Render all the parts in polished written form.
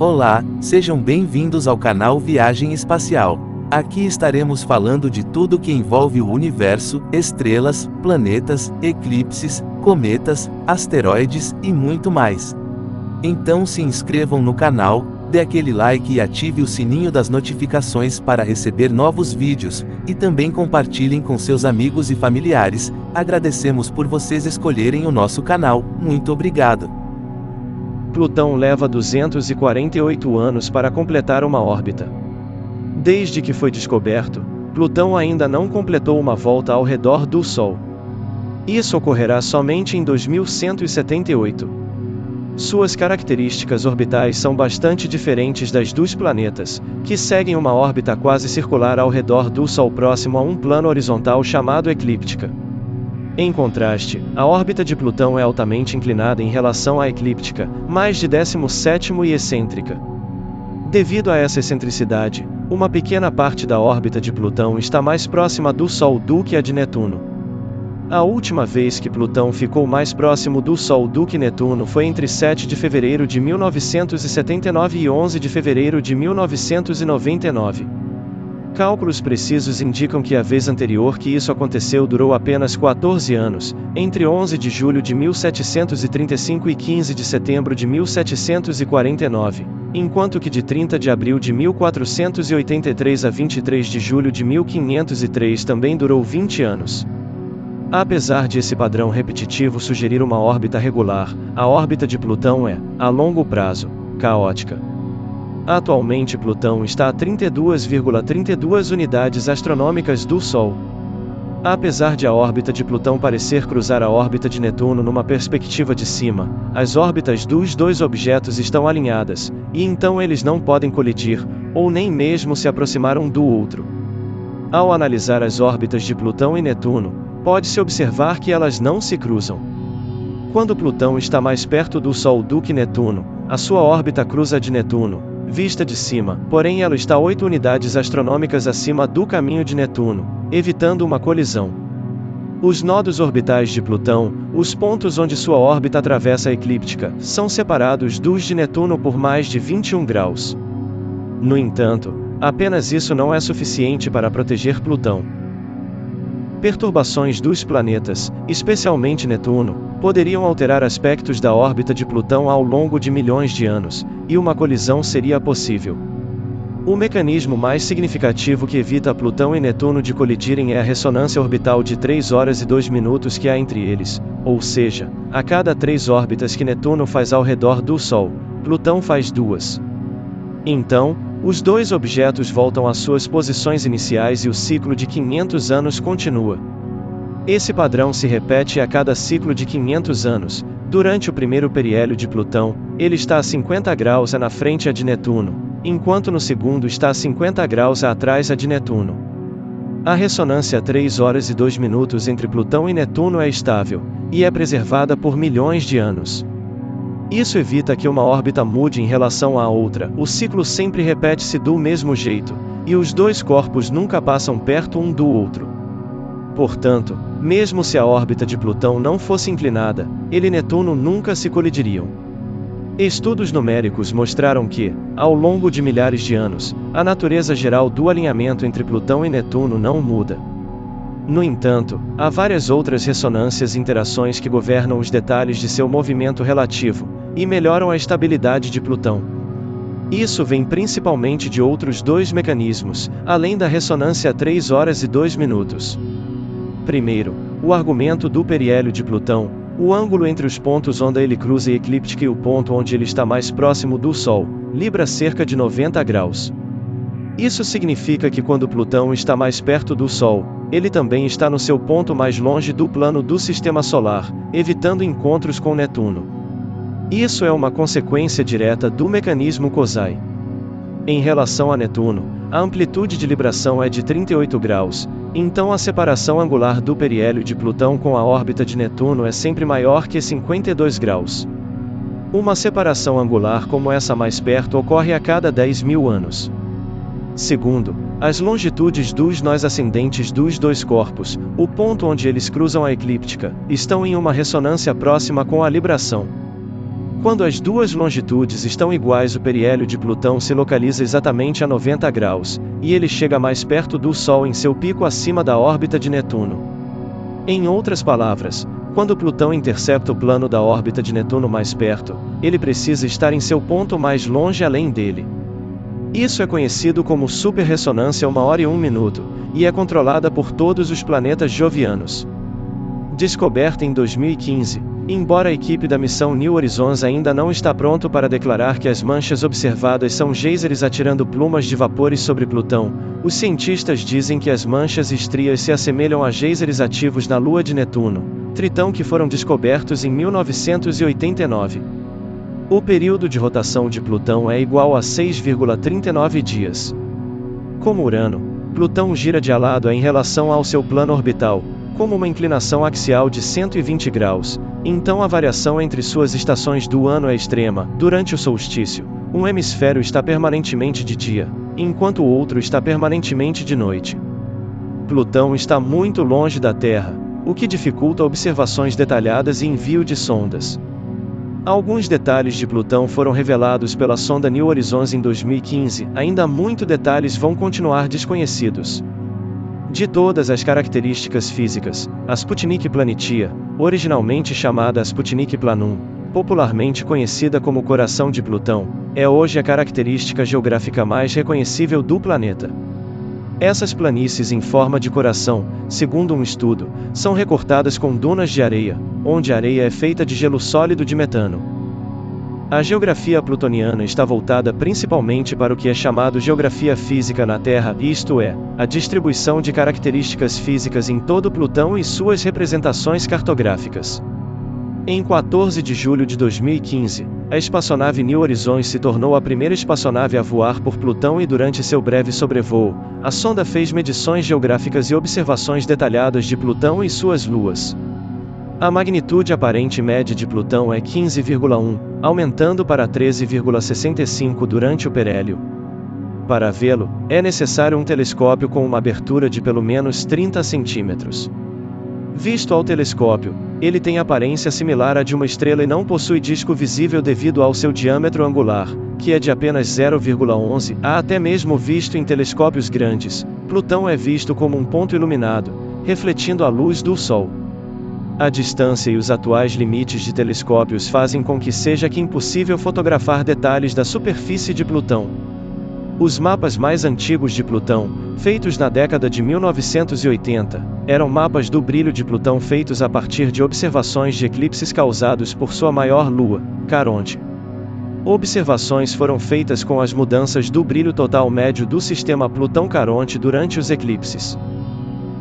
Olá, sejam bem-vindos ao canal Viagem Espacial. Aqui estaremos falando de tudo que envolve o universo, estrelas, planetas, eclipses, cometas, asteroides e muito mais. Então se inscrevam no canal, dê aquele like e ative o sininho das notificações para receber novos vídeos, e também compartilhem com seus amigos e familiares. Agradecemos por vocês escolherem o nosso canal, muito obrigado. Plutão leva 248 anos para completar uma órbita. Desde que foi descoberto, Plutão ainda não completou uma volta ao redor do Sol. Isso ocorrerá somente em 2178. Suas características orbitais são bastante diferentes das dos planetas, que seguem uma órbita quase circular ao redor do Sol próximo a um plano horizontal chamado eclíptica. Em contraste, a órbita de Plutão é altamente inclinada em relação à eclíptica, mais de 17º e excêntrica. Devido a essa excentricidade, uma pequena parte da órbita de Plutão está mais próxima do Sol do que a de Netuno. A última vez que Plutão ficou mais próximo do Sol do que Netuno foi entre 7 de fevereiro de 1979 e 11 de fevereiro de 1999. Cálculos precisos indicam que a vez anterior que isso aconteceu durou apenas 14 anos, entre 11 de julho de 1735 e 15 de setembro de 1749, enquanto que de 30 de abril de 1483 a 23 de julho de 1503 também durou 20 anos. Apesar de esse padrão repetitivo sugerir uma órbita regular, a órbita de Plutão é, a longo prazo, caótica. Atualmente Plutão está a 32,32 unidades astronômicas do Sol. Apesar de a órbita de Plutão parecer cruzar a órbita de Netuno numa perspectiva de cima, as órbitas dos dois objetos estão alinhadas, e então eles não podem colidir, ou nem mesmo se aproximar um do outro. Ao analisar as órbitas de Plutão e Netuno, pode-se observar que elas não se cruzam. Quando Plutão está mais perto do Sol do que Netuno, a sua órbita cruza a de Netuno, vista de cima, porém ela está 8 unidades astronômicas acima do caminho de Netuno, evitando uma colisão. Os nodos orbitais de Plutão, os pontos onde sua órbita atravessa a eclíptica, são separados dos de Netuno por mais de 21 graus. No entanto, apenas isso não é suficiente para proteger Plutão. Perturbações dos planetas, especialmente Netuno, poderiam alterar aspectos da órbita de Plutão ao longo de milhões de anos, e uma colisão seria possível. O mecanismo mais significativo que evita Plutão e Netuno de colidirem é a ressonância orbital de 3 horas e 2 minutos que há entre eles, ou seja, a cada 3 órbitas que Netuno faz ao redor do Sol, Plutão faz 2. Então, os dois objetos voltam às suas posições iniciais e o ciclo de 500 anos continua. Esse padrão se repete a cada ciclo de 500 anos. Durante o primeiro periélio de Plutão, ele está a 50 graus na frente a de Netuno, enquanto no segundo está a 50 graus atrás a de Netuno. A ressonância 3 horas e 2 minutos entre Plutão e Netuno é estável, e é preservada por milhões de anos. Isso evita que uma órbita mude em relação à outra, o ciclo sempre repete-se do mesmo jeito, e os dois corpos nunca passam perto um do outro. Portanto, mesmo se a órbita de Plutão não fosse inclinada, ele e Netuno nunca se colidiriam. Estudos numéricos mostraram que, ao longo de milhares de anos, a natureza geral do alinhamento entre Plutão e Netuno não muda. No entanto, há várias outras ressonâncias e interações que governam os detalhes de seu movimento relativo, e melhoram a estabilidade de Plutão. Isso vem principalmente de outros dois mecanismos, além da ressonância 3 horas e 2 minutos. Primeiro, o argumento do periélio de Plutão, o ângulo entre os pontos onde ele cruza a eclíptica e o ponto onde ele está mais próximo do Sol, libra cerca de 90 graus. Isso significa que quando Plutão está mais perto do Sol, ele também está no seu ponto mais longe do plano do Sistema Solar, evitando encontros com Netuno. Isso é uma consequência direta do mecanismo Kozai. Em relação a Netuno, a amplitude de libração é de 38 graus, então a separação angular do periélio de Plutão com a órbita de Netuno é sempre maior que 52 graus. Uma separação angular como essa mais perto ocorre a cada 10.000 anos. Segundo, as longitudes dos nós ascendentes dos dois corpos, o ponto onde eles cruzam a eclíptica, estão em uma ressonância próxima com a libração. Quando as duas longitudes estão iguais, o periélio de Plutão se localiza exatamente a 90 graus, e ele chega mais perto do Sol em seu pico acima da órbita de Netuno. Em outras palavras, quando Plutão intercepta o plano da órbita de Netuno mais perto, ele precisa estar em seu ponto mais longe além dele. Isso é conhecido como superressonância 1 hora e 1 minuto, e é controlada por todos os planetas jovianos. Descoberta em 2015, embora a equipe da missão New Horizons ainda não está pronto para declarar que as manchas observadas são geysers atirando plumas de vapores sobre Plutão, os cientistas dizem que as manchas e estrias se assemelham a geysers ativos na Lua de Netuno, Tritão, que foram descobertos em 1989. O período de rotação de Plutão é igual a 6,39 dias. Como Urano, Plutão gira de lado em relação ao seu plano orbital, como uma inclinação axial de 120 graus, então a variação entre suas estações do ano é extrema. Durante o solstício, um hemisfério está permanentemente de dia, enquanto o outro está permanentemente de noite. Plutão está muito longe da Terra, o que dificulta observações detalhadas e envio de sondas. Alguns detalhes de Plutão foram revelados pela sonda New Horizons em 2015, ainda muitos detalhes vão continuar desconhecidos. De todas as características físicas, a Sputnik Planitia, originalmente chamada Sputnik Planum, popularmente conhecida como coração de Plutão, é hoje a característica geográfica mais reconhecível do planeta. Essas planícies em forma de coração, segundo um estudo, são recortadas com dunas de areia, onde a areia é feita de gelo sólido de metano. A geografia plutoniana está voltada principalmente para o que é chamado geografia física na Terra, isto é, a distribuição de características físicas em todo Plutão e suas representações cartográficas. Em 14 de julho de 2015, a espaçonave New Horizons se tornou a primeira espaçonave a voar por Plutão e durante seu breve sobrevoo, a sonda fez medições geográficas e observações detalhadas de Plutão e suas luas. A magnitude aparente média de Plutão é 15,1, aumentando para 13,65 durante o perélio. Para vê-lo, é necessário um telescópio com uma abertura de pelo menos 30 centímetros. Visto ao telescópio, ele tem aparência similar à de uma estrela e não possui disco visível devido ao seu diâmetro angular, que é de apenas 0,11, até mesmo visto em telescópios grandes, Plutão é visto como um ponto iluminado, refletindo a luz do Sol. A distância e os atuais limites de telescópios fazem com que seja impossível fotografar detalhes da superfície de Plutão. Os mapas mais antigos de Plutão, feitos na década de 1980, eram mapas do brilho de Plutão feitos a partir de observações de eclipses causados por sua maior lua, Caronte. Observações foram feitas com as mudanças do brilho total médio do sistema Plutão-Caronte durante os eclipses.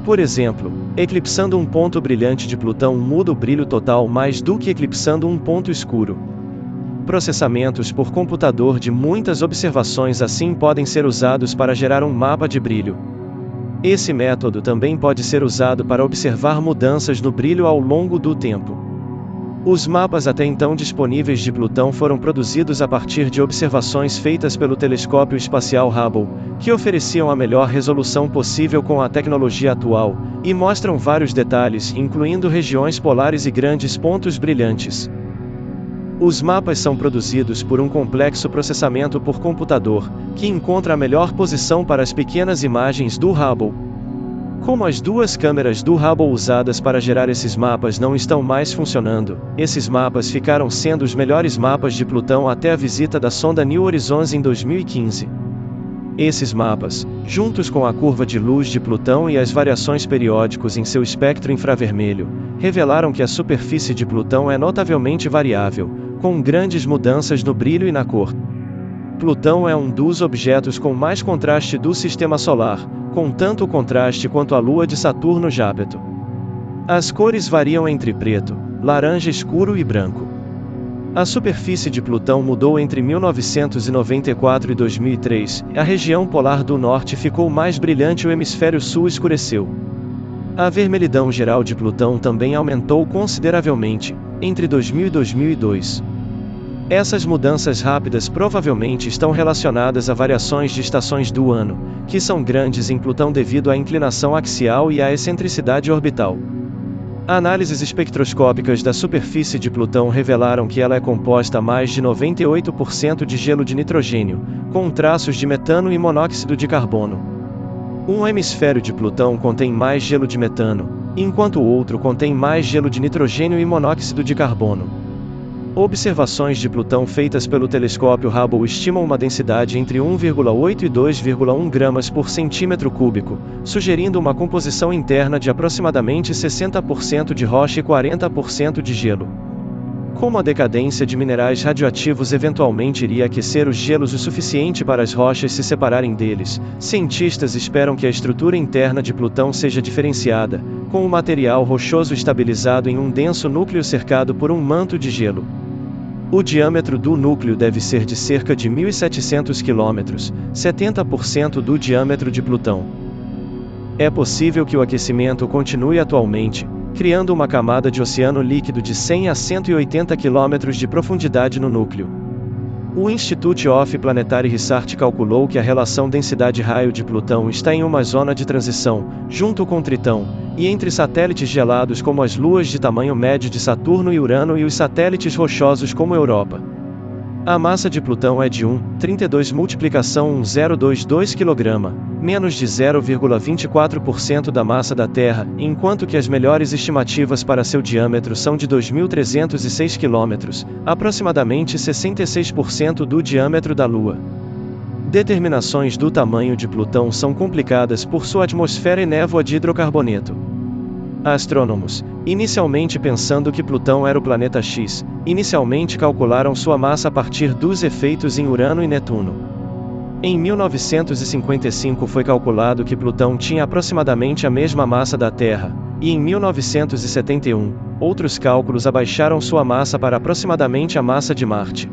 Por exemplo, eclipsando um ponto brilhante de Plutão muda o brilho total mais do que eclipsando um ponto escuro. Processamentos por computador de muitas observações assim podem ser usados para gerar um mapa de brilho. Esse método também pode ser usado para observar mudanças no brilho ao longo do tempo. Os mapas até então disponíveis de Plutão foram produzidos a partir de observações feitas pelo telescópio espacial Hubble, que ofereciam a melhor resolução possível com a tecnologia atual, e mostram vários detalhes, incluindo regiões polares e grandes pontos brilhantes. Os mapas são produzidos por um complexo processamento por computador, que encontra a melhor posição para as pequenas imagens do Hubble. Como as duas câmeras do Hubble usadas para gerar esses mapas não estão mais funcionando, esses mapas ficaram sendo os melhores mapas de Plutão até a visita da sonda New Horizons em 2015. Esses mapas, juntos com a curva de luz de Plutão e as variações periódicos em seu espectro infravermelho, revelaram que a superfície de Plutão é notavelmente variável, com grandes mudanças no brilho e na cor. Plutão é um dos objetos com mais contraste do Sistema Solar, com tanto contraste quanto a Lua de Saturno Jápeto. As cores variam entre preto, laranja escuro e branco. A superfície de Plutão mudou entre 1994 e 2003, a região polar do norte ficou mais brilhante e o hemisfério sul escureceu. A vermelhidão geral de Plutão também aumentou consideravelmente, entre 2000 e 2002. Essas mudanças rápidas provavelmente estão relacionadas a variações de estações do ano, que são grandes em Plutão devido à inclinação axial e à excentricidade orbital. Análises espectroscópicas da superfície de Plutão revelaram que ela é composta a mais de 98% de gelo de nitrogênio, com traços de metano e monóxido de carbono. Um hemisfério de Plutão contém mais gelo de metano, enquanto o outro contém mais gelo de nitrogênio e monóxido de carbono. Observações de Plutão feitas pelo telescópio Hubble estimam uma densidade entre 1,8 e 2,1 gramas por centímetro cúbico, sugerindo uma composição interna de aproximadamente 60% de rocha e 40% de gelo. Como a decadência de minerais radioativos eventualmente iria aquecer os gelos o suficiente para as rochas se separarem deles, cientistas esperam que a estrutura interna de Plutão seja diferenciada, com o material rochoso estabilizado em um denso núcleo cercado por um manto de gelo. O diâmetro do núcleo deve ser de cerca de 1.700 km, 70% do diâmetro de Plutão. É possível que o aquecimento continue atualmente, criando uma camada de oceano líquido de 100 a 180 km de profundidade no núcleo. O Institute of Planetary Research calculou que a relação densidade-raio de Plutão está em uma zona de transição, junto com Tritão, e entre satélites gelados como as luas de tamanho médio de Saturno e Urano e os satélites rochosos como Europa. A massa de Plutão é de 1,32 kg, menos de 0,24% da massa da Terra, enquanto que as melhores estimativas para seu diâmetro são de 2.306 km, aproximadamente 66% do diâmetro da Lua. Determinações do tamanho de Plutão são complicadas por sua atmosfera e névoa de hidrocarboneto. Astrônomos, inicialmente pensando que Plutão era o planeta X, inicialmente calcularam sua massa a partir dos efeitos em Urano e Netuno. Em 1955 foi calculado que Plutão tinha aproximadamente a mesma massa da Terra, e em 1971, outros cálculos abaixaram sua massa para aproximadamente a massa de Marte.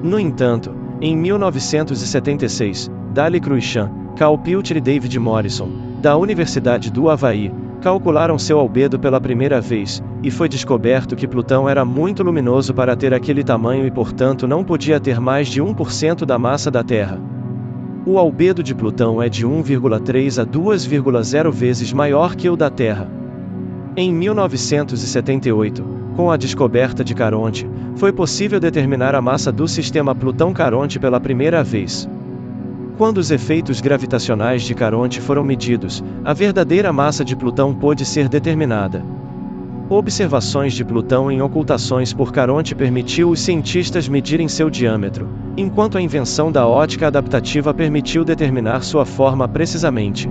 No entanto, em 1976, Dali Cruikshank, Carl Pilcher e David Morrison, da Universidade do Havaí, calcularam seu albedo pela primeira vez, e foi descoberto que Plutão era muito luminoso para ter aquele tamanho e portanto não podia ter mais de 1% da massa da Terra. O albedo de Plutão é de 1,3 a 2,0 vezes maior que o da Terra. Em 1978, com a descoberta de Caronte, foi possível determinar a massa do sistema Plutão-Caronte pela primeira vez. Quando os efeitos gravitacionais de Caronte foram medidos, a verdadeira massa de Plutão pôde ser determinada. Observações de Plutão em ocultações por Caronte permitiu os cientistas medirem seu diâmetro, enquanto a invenção da ótica adaptativa permitiu determinar sua forma precisamente.